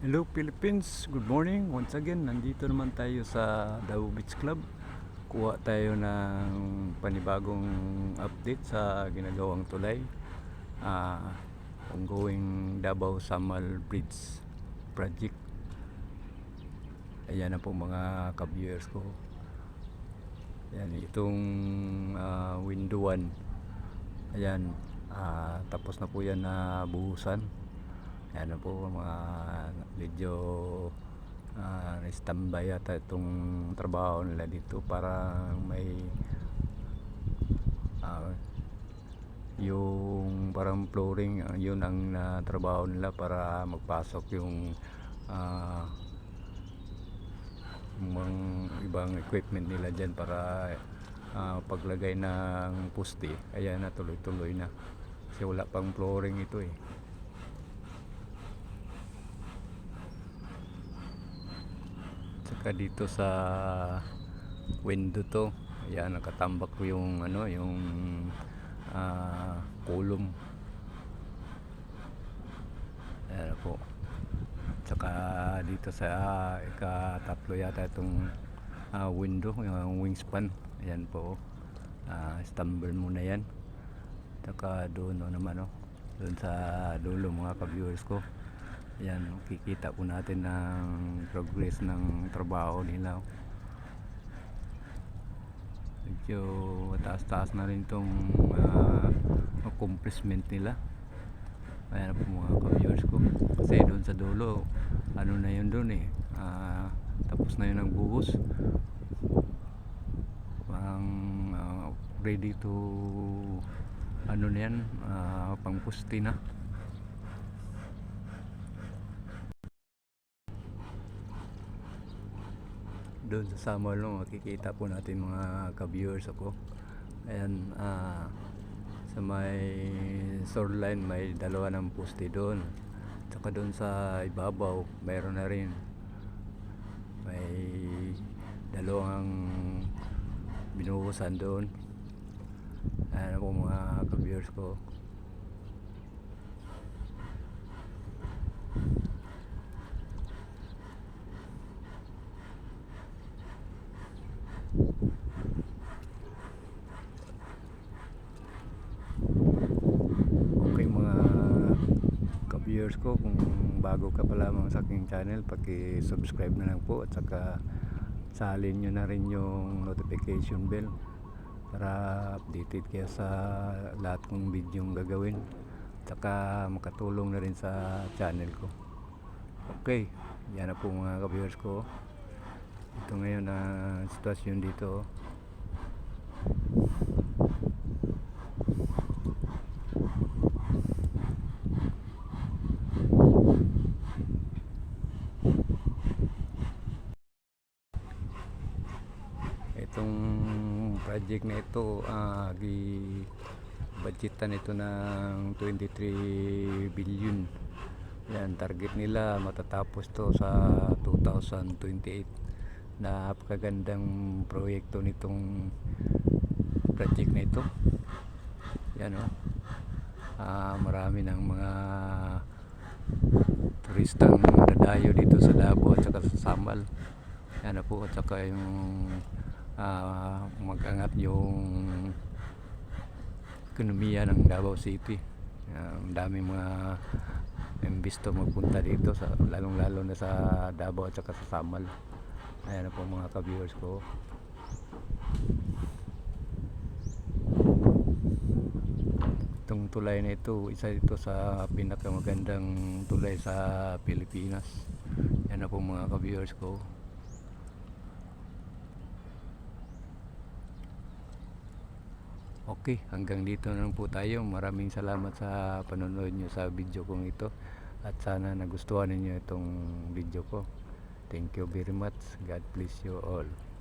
Hello Philippines, good morning. Once again, nandito naman tayo sa Davao Beach Club. Kuha tayo ng panibagong update sa ginagawang tulay. Ongoing Davao Samal Bridge project. Ayan na po mga ka-viewers ko. Ayan, itong window 1. Ayan, tapos na po yan na buhusan. Ayan na po mga medyo na-standby yata itong trabaho nila dito para may yung parang flooring, yun ang trabaho nila para magpasok yung mga ibang equipment nila dyan para paglagay ng poste. Ayan na, tuloy-tuloy na kasi wala pang flooring ito eh. Saka dito sa window to, ayan, nakatambak ko yung yung kulong. Ayan po. Saka dito sa ika-tatlo yata itong window, yung wingspan. Ayan po. Stumble muna yan. Saka doon naman doon sa dulo mga ka-viewers ko. Ayan, kikita po natin ng progress ng trabaho nila. Medyo taas-taas na rin itong accomplishment nila. Ayan po mga ka-viewers ko. Kasi doon sa dulo, ano na yun doon eh. Tapos na yun ang buhos. Parang ready to ano na yan, pang pusti na. Doon sa Samal makikita po natin mga ka-viewers ako. Ayan, sa may shoreline may dalawa ng poste doon. Tsaka doon sa ibabaw mayroon na rin. May dalawang binuhusan doon. Ayan po mga ka-viewers ko. Okay mga ka-viewers ko, kung bago ka pa lamang sa aking channel, paki-subscribe na lang po at saka salin nyo na rin yung notification bell para updated kayo sa lahat kong video yung gagawin at saka makatulong na rin sa channel ko. Okay, yan na po mga ka-viewers ko. Ito ngayon ang sitwasyon dito. Itong project na ito, budgetan ito ng 23 billion. Yan, target nila matatapos to sa 2028. Napakagandang proyekto nitong project na ito. Yan marami ng mga turistang dadayo dito sa Davao at saka sa Samal. Yan po, at saka yung mag-angat yung ekonomiya ng Davao City. Ang daming mga imbisto magpunta dito sa lalong-lalo na sa Davao at saka sa Samal. Ayan na po mga ka-viewers ko. Itong tulay na ito, isa ito sa pinakamagandang tulay sa Pilipinas. Ayan na po mga ka-viewers ko. Okay, hanggang dito na lang po tayo. Maraming salamat sa panonood nyo sa video kong ito. At sana nagustuhan ninyo itong video ko. Thank you very much. God bless you all.